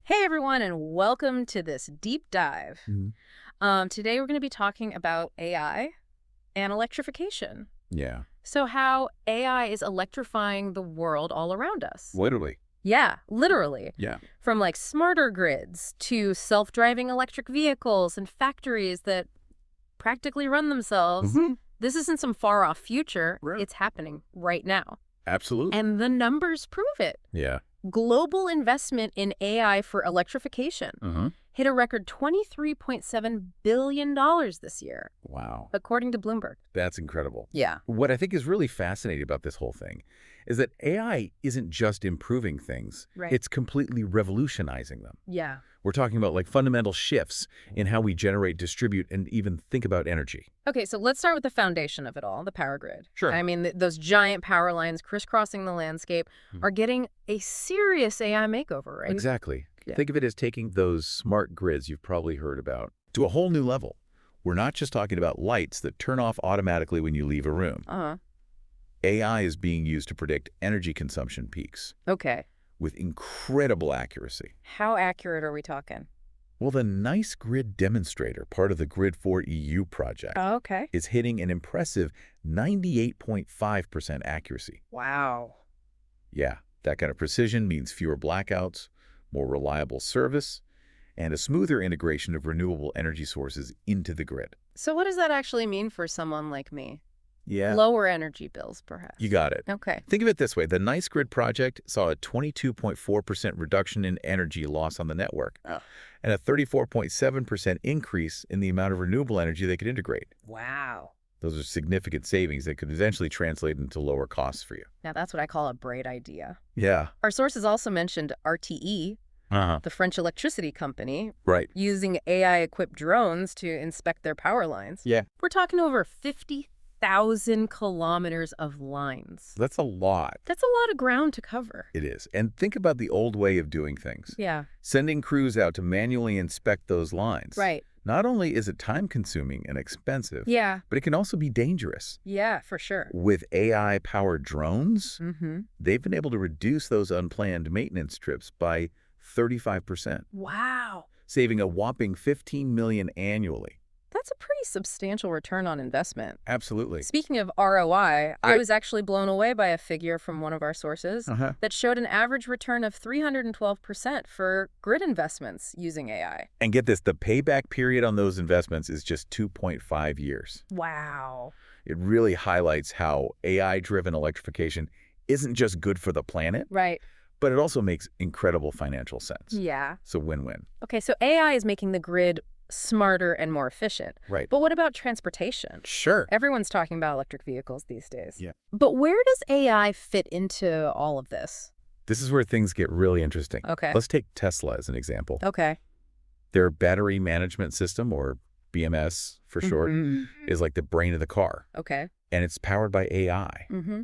Hey everyone, and welcome to this deep dive. Mhm. Today we're going to be talking about AI and electrification. Yeah, So how AI is electrifying the world all around us. literally. Yeah, literally. Yeah. From like smarter grids to self-driving electric vehicles and factories that practically run themselves. hmm This isn't some far-off future. Right. It's happening right now. Absolutely. And the numbers prove it. Yeah. Global investment in AI for electrification Uh-huh. hit a record $23.7 billion this year, Wow. according to Bloomberg. That's incredible. Yeah. What I think is really fascinating about this whole thing is that AI isn't just improving things. Right. It's completely revolutionizing them. Yeah. We're talking about like fundamental shifts in how we generate, distribute, and even think about energy. Okay, so let's start with the foundation of it all, the power grid. Sure. I mean, those giant power lines crisscrossing the landscape are getting a serious AI makeover, right? Exactly. Yeah. Think of it as taking those smart grids you've probably heard about to a whole new level. We're not just talking about lights that turn off automatically when you leave a room. Uh-huh. AI is being used to predict energy consumption peaks Okay. with incredible accuracy. How accurate are we talking? Well, the Nice Grid demonstrator, part of the Grid4EU project, Oh, okay. is hitting an impressive 98.5% accuracy. Wow. Yeah, that kind of precision means fewer blackouts, more reliable service, and a smoother integration of renewable energy sources into the grid. So what does that actually mean for someone like me? Yeah, Lower energy bills, perhaps. you got it. Okay. Think of it this way. The Nice Grid project saw a 22.4% reduction in energy loss on the network and a 34.7% increase in the amount of renewable energy they could integrate. Wow. Those are significant savings that could eventually translate into lower costs for you. Now that's what I call a bright idea. Yeah. Our sources also mentioned RTE, the French electricity company, Right. using AI-equipped drones to inspect their power lines. Yeah. We're talking over 50,000 kilometers of lines. That's a lot. That's a lot of ground to cover. It is. And think about the old way of doing things. Yeah. Sending crews out to manually inspect those lines. Right. Not only is it time-consuming and expensive, Yeah. but it can also be dangerous. Yeah, for sure. With AI-powered drones, Mm-hmm. they've been able to reduce those unplanned maintenance trips by 35%, Wow. saving a whopping $15 million annually. That's a pretty substantial return on investment. Absolutely. Speaking of ROI, I Right. was actually blown away by a figure from one of our sources Uh-huh. that showed an average return of 312% for grid investments using AI. And get this, the payback period on those investments is just 2.5 years. Wow. It really highlights how AI-driven electrification isn't just good for the planet, Right. but it also makes incredible financial sense. Yeah. So win-win. Okay, so AI is making the grid smarter and more efficient. Right. But what about transportation? Sure. Everyone's talking about electric vehicles these days. Yeah. But where does AI fit into all of this? This is where things get really interesting. Okay. Let's take Tesla as an example. Okay. Their battery management system, or BMS for short, Mhm. is like the brain of the car, Okay. and it's powered by AI. Mm-hmm.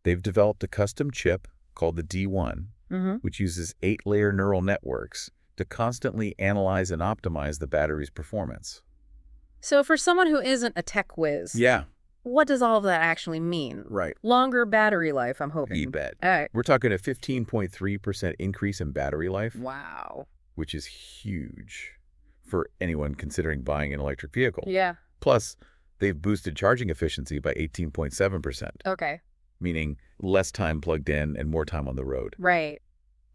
They've developed a custom chip called the D1, Mm-hmm. which uses 8-layer neural networks to constantly analyze and optimize the battery's performance. So for someone who isn't a tech whiz, Yeah, what does all of that actually mean? right. Longer battery life, I'm hoping. You bet. All right. We're talking a 15.3% increase in battery life, Wow. which is huge for anyone considering buying an electric vehicle. Yeah. Plus, they've boosted charging efficiency by 18.7%, Okay. meaning less time plugged in and more time on the road. Right.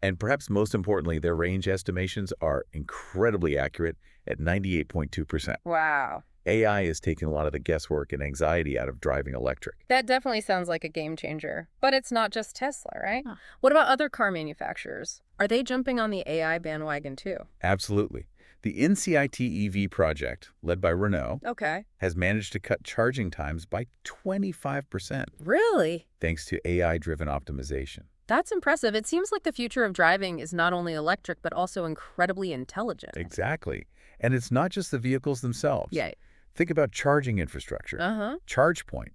And perhaps most importantly, their range estimations are incredibly accurate at 98.2%. Wow. AI is taking a lot of the guesswork and anxiety out of driving electric. That definitely sounds like a game changer. But it's not just Tesla, right? Huh. What about other car manufacturers? Are they jumping on the AI bandwagon too? Absolutely. The NCIT EV project, led by Renault, Okay. has managed to cut charging times by 25% Really? thanks to AI-driven optimization. That's impressive. It seems like the future of driving is not only electric, but also incredibly intelligent. Exactly. And it's not just the vehicles themselves. Yeah. Think about charging infrastructure. Uh-huh. ChargePoint,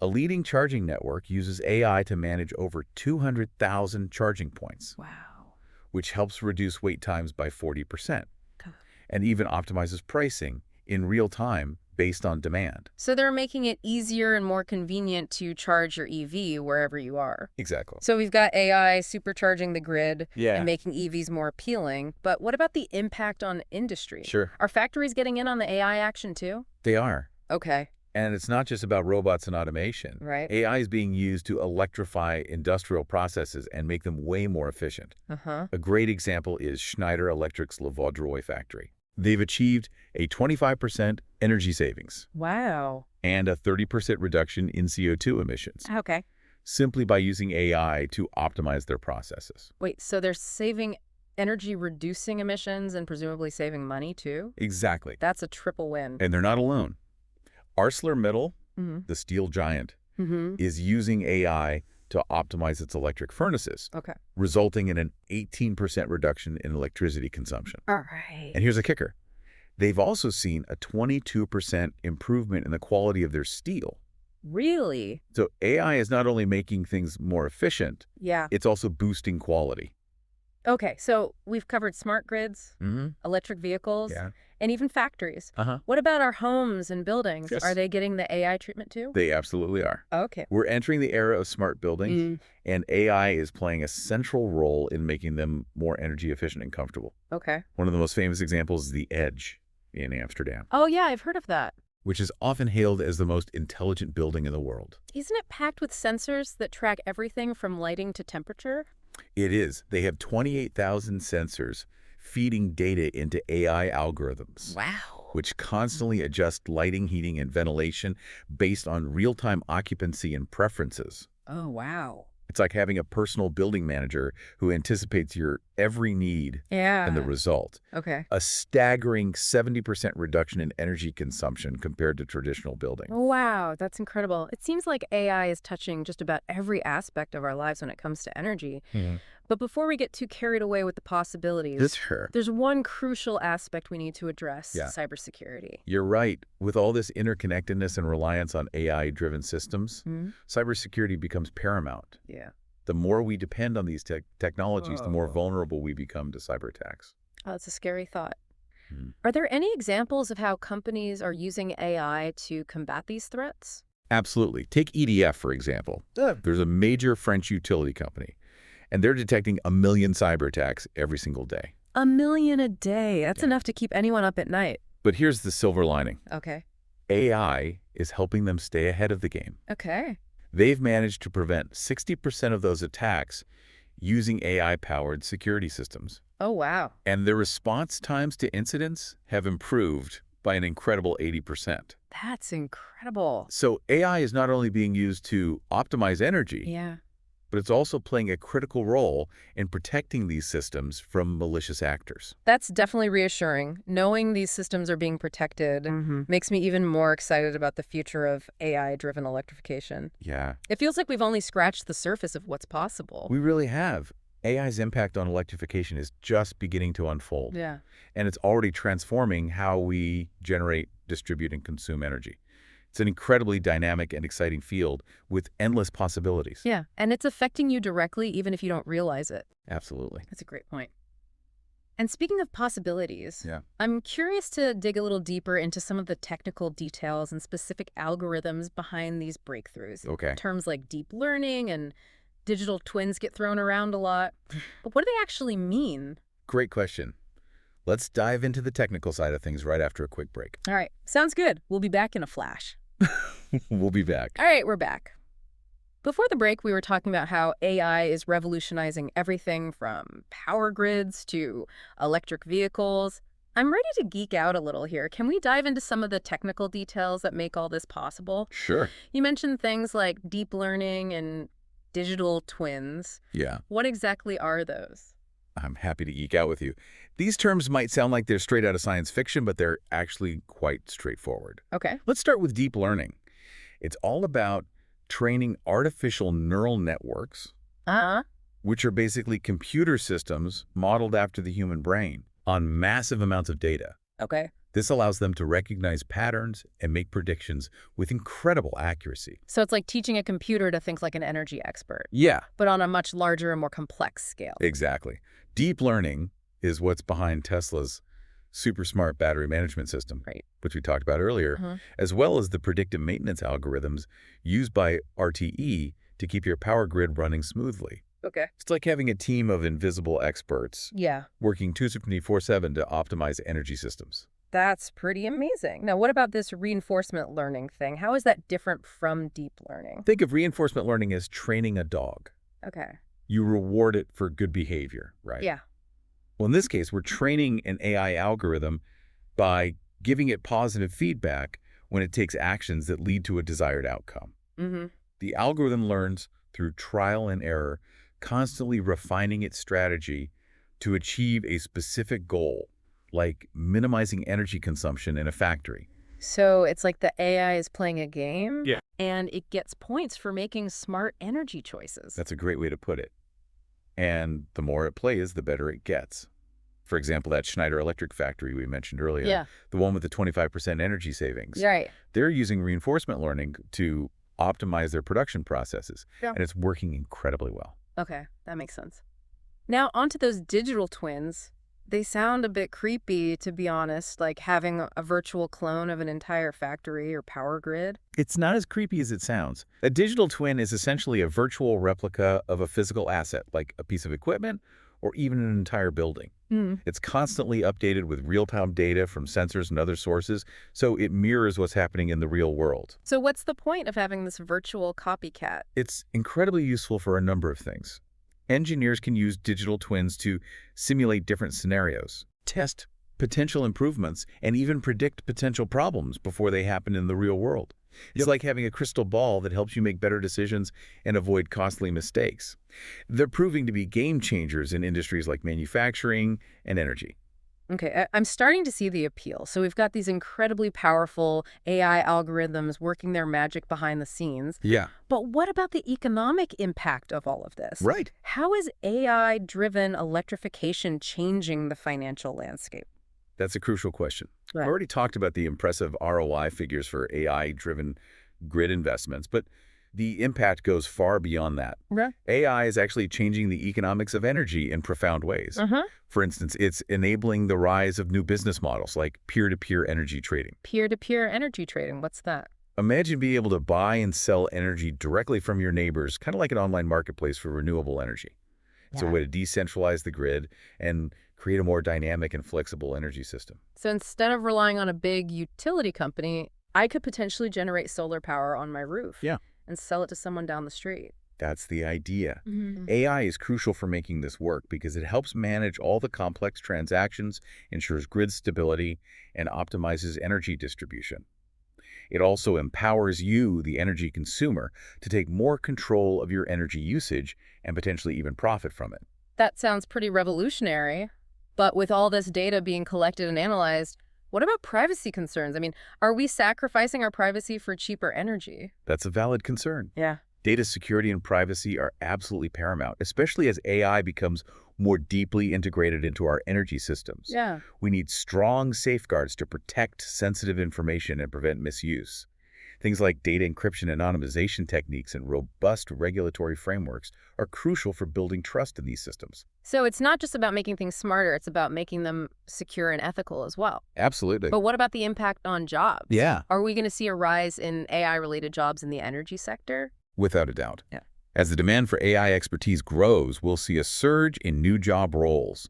a leading charging network, uses AI to manage over 200,000 charging points, Wow. which helps reduce wait times by 40%, God. and even optimizes pricing in real time based on demand. So they're making it easier and more convenient to charge your EV wherever you are. Exactly. So we've got AI supercharging the grid Yeah. and making EVs more appealing. But what about the impact on industry? Sure. Are factories getting in on the AI action too? They are. Okay. And it's not just about robots and automation. Right. AI is being used to electrify industrial processes and make them way more efficient. Uh-huh. A great example is Schneider Electric's Le Vaudreuil factory. They've achieved a 25% energy savings Wow. and a 30% reduction in CO2 emissions Okay. simply by using AI to optimize their processes. Wait, so they're saving energy, reducing emissions, and presumably saving money too? Exactly. That's a triple win. And they're not alone. ArcelorMittal, Mm-hmm. the steel giant, Mm-hmm. is using AI to optimize its electric furnaces, Okay. resulting in an 18% reduction in electricity consumption. All right. And here's a kicker. They've also seen a 22% improvement in the quality of their steel. Really? So AI is not only making things more efficient, Yeah. it's also boosting quality. Okay, so we've covered smart grids, Mm-hmm. electric vehicles, Yeah. and even factories. Uh-huh. What about our homes and buildings? Yes. Are they getting the AI treatment too? They absolutely are. Okay. We're entering the era of smart buildings, Mm, and AI is playing a central role in making them more energy efficient and comfortable. okay. One of the most famous examples is the Edge in Amsterdam, Oh, yeah, I've heard of that. which is often hailed as the most intelligent building in the world. Isn't it packed with sensors that track everything from lighting to temperature? It is. They have 28,000 sensors feeding data into AI algorithms, Wow. which constantly adjust lighting, heating, and ventilation based on real-time occupancy and preferences. Oh, wow. It's like having a personal building manager who anticipates your every need Yeah. and the result. Okay. A staggering 70% reduction in energy consumption compared to traditional building. Wow, that's incredible. It seems like AI is touching just about every aspect of our lives when it comes to energy. But before we get too carried away with the possibilities, Sure. there's one crucial aspect we need to address, Yeah. cybersecurity. You're right. With all this interconnectedness and reliance on AI-driven systems, Hmm? cybersecurity becomes paramount. Yeah. The more we depend on these technologies, the more Oh. vulnerable we become to cyber attacks. Oh, that's a scary thought. Hmm. Are there any examples of how companies are using AI to combat these threats? Absolutely. Take EDF, for example. There's a major French utility company, and they're detecting 1 million cyber attacks every single day. 1 million a day. That's Yeah. enough to keep anyone up at night. But here's the silver lining. Okay. AI is helping them stay ahead of the game. Okay. They've managed to prevent 60% of those attacks using AI-powered security systems. Oh, wow. And their response times to incidents have improved by an incredible 80%. That's incredible. So AI is not only being used to optimize energy, Yeah. but it's also playing a critical role in protecting these systems from malicious actors. That's definitely reassuring. Knowing these systems are being protected makes me even more excited about the future of AI-driven electrification. Yeah, It feels like we've only scratched the surface of what's possible. we really have. AI's impact on electrification is just beginning to unfold. Yeah. And it's already transforming how we generate, distribute, and consume energy. It's an incredibly dynamic and exciting field with endless possibilities. Yeah. And it's affecting you directly even if you don't realize it. Absolutely. That's a great point. And speaking of possibilities, Yeah. I'm curious to dig a little deeper into some of the technical details and specific algorithms behind these breakthroughs. Okay. Terms like deep learning and digital twins get thrown around a lot. But what do they actually mean? Great question. Let's dive into the technical side of things right after a quick break. All right. Sounds good. We'll be back in a flash. We'll be back. All right, we're back. Before the break, we were talking about how AI is revolutionizing everything from power grids to electric vehicles. I'm ready to geek out a little here. Can we dive into some of the technical details that make all this possible? Sure. You mentioned things like deep learning and digital twins. Yeah, What exactly are those? I'm happy to geek out with you. These terms might sound like they're straight out of science fiction, but they're actually quite straightforward. Okay. Let's start with deep learning. It's all about training artificial neural networks, Uh-huh. which are basically computer systems modeled after the human brain, on massive amounts of data. Okay. This allows them to recognize patterns and make predictions with incredible accuracy. So it's like teaching a computer to think like an energy expert, Yeah, but on a much larger and more complex scale. exactly. Deep learning is what's behind Tesla's super smart battery management system, Right. which we talked about earlier, Uh-huh. as well as the predictive maintenance algorithms used by RTE to keep your power grid running smoothly. Okay. It's like having a team of invisible experts Yeah, working 24/7 to optimize energy systems. that's pretty amazing. Now, what about this reinforcement learning thing? How is that different from deep learning? Think of reinforcement learning as training a dog. Okay. You reward it for good behavior, right? Yeah. Well, in this case, we're training an AI algorithm by giving it positive feedback when it takes actions that lead to a desired outcome. Mm-hmm. The algorithm learns through trial and error, constantly refining its strategy to achieve a specific goal, like minimizing energy consumption in a factory. So it's like the AI is playing a game. Yeah. And it gets points for making smart energy choices. That's a great way to put it. And the more it plays, the better it gets. For example, that Schneider Electric factory we mentioned earlier, Yeah. the one with the 25% energy savings. Right. They're using reinforcement learning to optimize their production processes, Yeah. and it's working incredibly well. Okay, that makes sense. Now, onto those digital twins. They sound a bit creepy, to be honest, like having a virtual clone of an entire factory or power grid. It's not as creepy as it sounds. A digital twin is essentially a virtual replica of a physical asset, like a piece of equipment or even an entire building. Mm. It's constantly updated with real-time data from sensors and other sources, so it mirrors what's happening in the real world. So what's the point of having this virtual copycat? It's incredibly useful for a number of things. Engineers can use digital twins to simulate different scenarios, test potential improvements, and even predict potential problems before they happen in the real world. It's like having a crystal ball that helps you make better decisions and avoid costly mistakes. They're proving to be game changers in industries like manufacturing and energy. Okay, I'm starting to see the appeal. So we've got these incredibly powerful AI algorithms working their magic behind the scenes. Yeah. But what about the economic impact of all of this? Right. How is AI-driven electrification changing the financial landscape? That's a crucial question. Right. I've already talked about the impressive ROI figures for AI-driven grid investments, but the impact goes far beyond that. Right. AI is actually changing the economics of energy in profound ways. Uh-huh. For instance, it's enabling the rise of new business models like peer-to-peer energy trading. Peer-to-peer energy trading, what's that? Imagine being able to buy and sell energy directly from your neighbors, kind of like an online marketplace for renewable energy. It's a Yeah. way to decentralize the grid and create a more dynamic and flexible energy system. So instead of relying on a big utility company, I could potentially generate solar power on my roof. Yeah. And sell it to someone down the street. That's the idea. Mm-hmm. AI is crucial for making this work because it helps manage all the complex transactions, ensures grid stability, and optimizes energy distribution. It also empowers you, the energy consumer, to take more control of your energy usage and potentially even profit from it. That sounds pretty revolutionary. But with all this data being collected and analyzed, what about privacy concerns? I mean, are we sacrificing our privacy for cheaper energy? That's a valid concern. Yeah. Data security and privacy are absolutely paramount, especially as AI becomes more deeply integrated into our energy systems. Yeah. We need strong safeguards to protect sensitive information and prevent misuse. Things like data encryption and anonymization techniques and robust regulatory frameworks are crucial for building trust in these systems. So it's not just about making things smarter, it's about making them secure and ethical as well. Absolutely. But what about the impact on jobs? Yeah. Are we going to see a rise in AI-related jobs in the energy sector? Without a doubt. Yeah. As the demand for AI expertise grows, we'll see a surge in new job roles.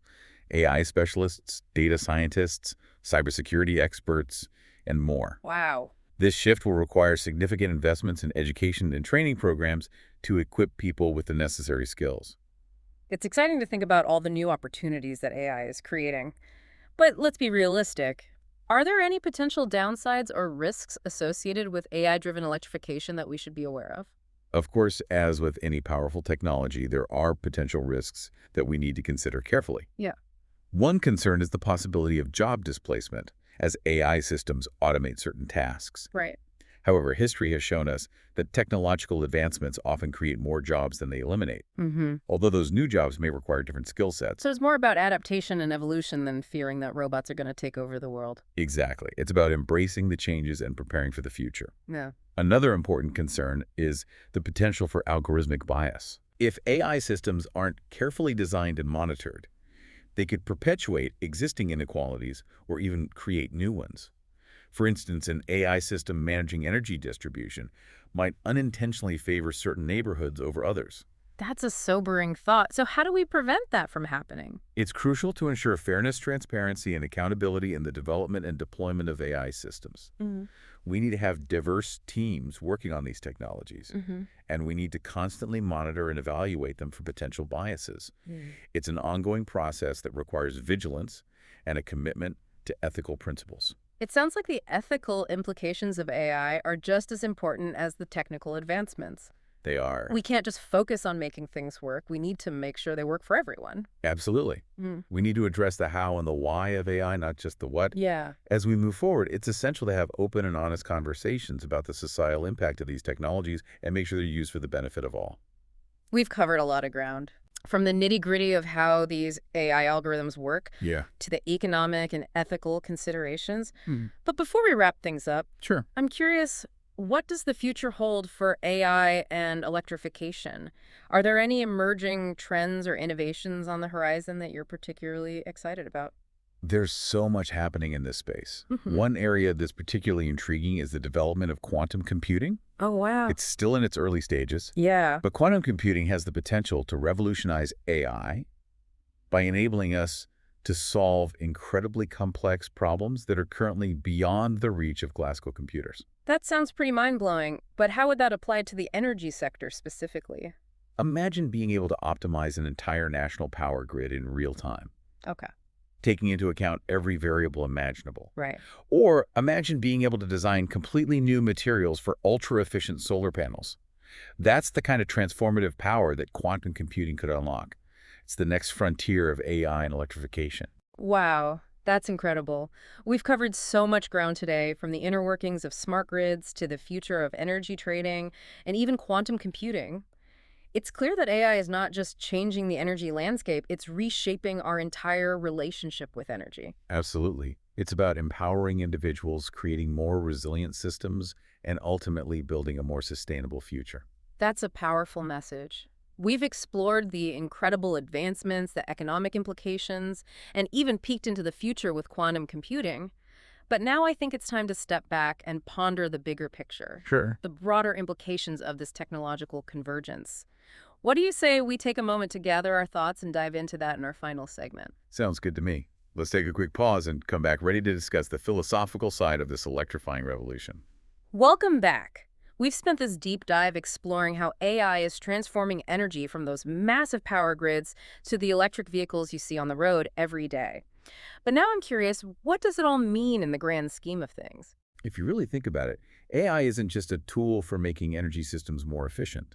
AI specialists, data scientists, cybersecurity experts, and more. Wow. This shift will require significant investments in education and training programs to equip people with the necessary skills. It's exciting to think about all the new opportunities that AI is creating. But let's be realistic. Are there any potential downsides or risks associated with AI-driven electrification that we should be aware of? Of course, as with any powerful technology, there are potential risks that we need to consider carefully. Yeah. One concern is the possibility of job displacement as AI systems automate certain tasks. Right. However, history has shown us that technological advancements often create more jobs than they eliminate, Mm-hmm. although those new jobs may require different skill sets. So it's more about adaptation and evolution than fearing that robots are going to take over the world. Exactly. It's about embracing the changes and preparing for the future. Yeah. Another important concern is the potential for algorithmic bias. If AI systems aren't carefully designed and monitored, They could perpetuate existing inequalities or even create new ones. For instance, an AI system managing energy distribution might unintentionally favor certain neighborhoods over others. That's a sobering thought. So how do we prevent that from happening? It's crucial to ensure fairness, transparency, and accountability in the development and deployment of AI systems. Mm. We need to have diverse teams working on these technologies, Mm-hmm. and we need to constantly monitor and evaluate them for potential biases. It's an ongoing process that requires vigilance and a commitment to ethical principles. It sounds like the ethical implications of AI are just as important as the technical advancements. They are. We can't just focus on making things work. We need to make sure they work for everyone. Absolutely. Mm. We need to address the how and the why of AI, not just the what. Yeah. As we move forward, it's essential to have open and honest conversations about the societal impact of these technologies and make sure they're used for the benefit of all. We've covered a lot of ground. From the nitty-gritty of how these AI algorithms work Yeah. to the economic and ethical considerations. Hmm. But before we wrap things up, Sure. I'm curious, what does the future hold for AI and electrification? Are there any emerging trends or innovations on the horizon that you're particularly excited about? There's so much happening in this space. Hmm. One area that's particularly intriguing is the development of quantum computing. Oh, wow. It's still in its early stages, Yeah. but quantum computing has the potential to revolutionize AI by enabling us to solve incredibly complex problems that are currently beyond the reach of classical computers. That sounds pretty mind-blowing, but how would that apply to the energy sector specifically? Imagine being able to optimize an entire national power grid in real time, Okay. taking into account every variable imaginable. Right. Or imagine being able to design completely new materials for ultra-efficient solar panels. That's the kind of transformative power that quantum computing could unlock. It's the next frontier of AI and electrification. Wow, that's incredible. We've covered so much ground today, from the inner workings of smart grids to the future of energy trading and even quantum computing. It's clear that AI is not just changing the energy landscape, it's reshaping our entire relationship with energy. Absolutely. It's about empowering individuals, creating more resilient systems, and ultimately building a more sustainable future. That's a powerful message. We've explored the incredible advancements, the economic implications, and even peeked into the future with quantum computing. But now I think it's time to step back and ponder the bigger picture, Sure. the broader implications of this technological convergence. What do you say we take a moment to gather our thoughts and dive into that in our final segment? Sounds good to me. Let's take a quick pause and come back ready to discuss the philosophical side of this electrifying revolution. Welcome back. We've spent this deep dive exploring how AI is transforming energy from those massive power grids to the electric vehicles you see on the road every day. But now I'm curious, what does it all mean in the grand scheme of things? If you really think about it, AI isn't just a tool for making energy systems more efficient.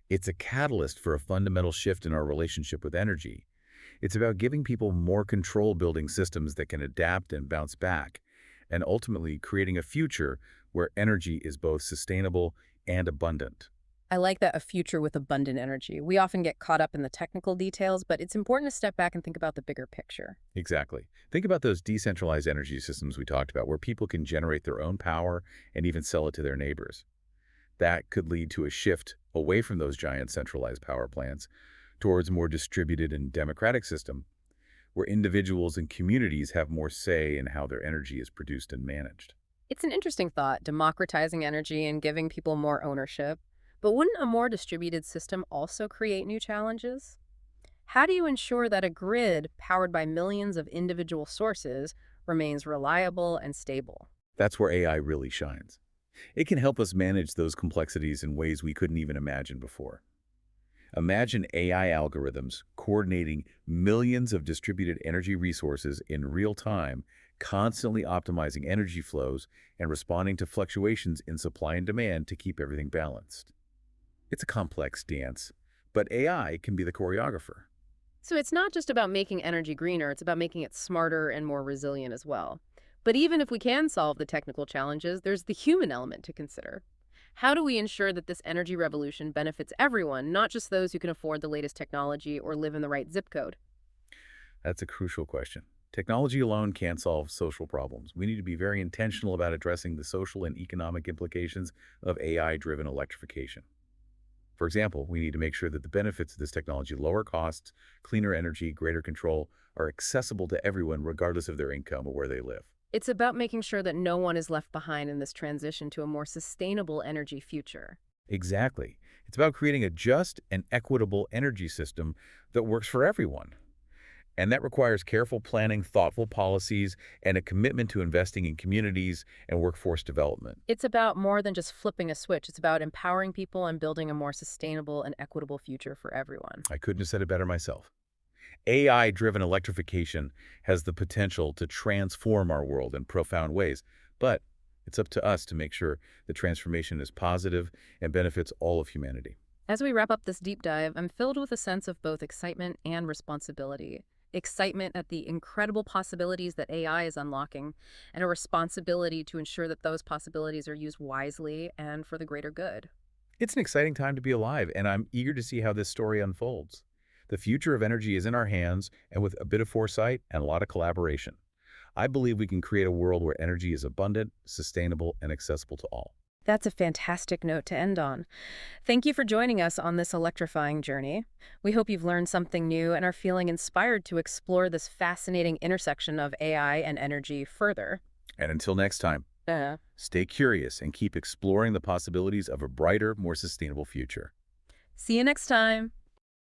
It's a catalyst for a fundamental shift in our relationship with energy. It's about giving people more control, building systems that can adapt and bounce back, and ultimately creating a future where energy is both sustainable and abundant. I like that, a future with abundant energy. We often get caught up in the technical details, but it's important to step back and think about the bigger picture. Exactly. Think about those decentralized energy systems we talked about, where people can generate their own power and even sell it to their neighbors. That could lead to a shift away from those giant centralized power plants towards a more distributed and democratic system, where individuals and communities have more say in how their energy is produced and managed. It's an interesting thought, democratizing energy and giving people more ownership. But wouldn't a more distributed system also create new challenges? How do you ensure that a grid powered by millions of individual sources remains reliable and stable? That's where AI really shines. It can help us manage those complexities in ways we couldn't even imagine before. Imagine AI algorithms coordinating millions of distributed energy resources in real time, constantly optimizing energy flows and responding to fluctuations in supply and demand to keep everything balanced. It's a complex dance, but AI can be the choreographer. So it's not just about making energy greener, it's about making it smarter and more resilient as well. But even if we can solve the technical challenges, there's the human element to consider. How do we ensure that this energy revolution benefits everyone, not just those who can afford the latest technology or live in the right zip code? That's a crucial question. Technology alone can't solve social problems. We need to be very intentional about addressing the social and economic implications of AI-driven electrification. For example, we need to make sure that the benefits of this technology, lower costs, cleaner energy, greater control, are accessible to everyone regardless of their income or where they live. It's about making sure that no one is left behind in this transition to a more sustainable energy future. Exactly. It's about creating a just and equitable energy system that works for everyone. And that requires careful planning, thoughtful policies, and a commitment to investing in communities and workforce development. It's about more than just flipping a switch. It's about empowering people and building a more sustainable and equitable future for everyone. I couldn't have said it better myself. AI-driven electrification has the potential to transform our world in profound ways, but it's up to us to make sure the transformation is positive and benefits all of humanity. As we wrap up this deep dive, I'm filled with a sense of both excitement and responsibility. Excitement at the incredible possibilities that AI is unlocking, and a responsibility to ensure that those possibilities are used wisely and for the greater good. It's an exciting time to be alive, and I'm eager to see how this story unfolds. The future of energy is in our hands, and with a bit of foresight and a lot of collaboration, I believe we can create a world where energy is abundant, sustainable, and accessible to all. That's a fantastic note to end on. Thank you for joining us on this electrifying journey. We hope you've learned something new and are feeling inspired to explore this fascinating intersection of AI and energy further. And until next time, Uh, stay curious and keep exploring the possibilities of a brighter, more sustainable future. See you next time.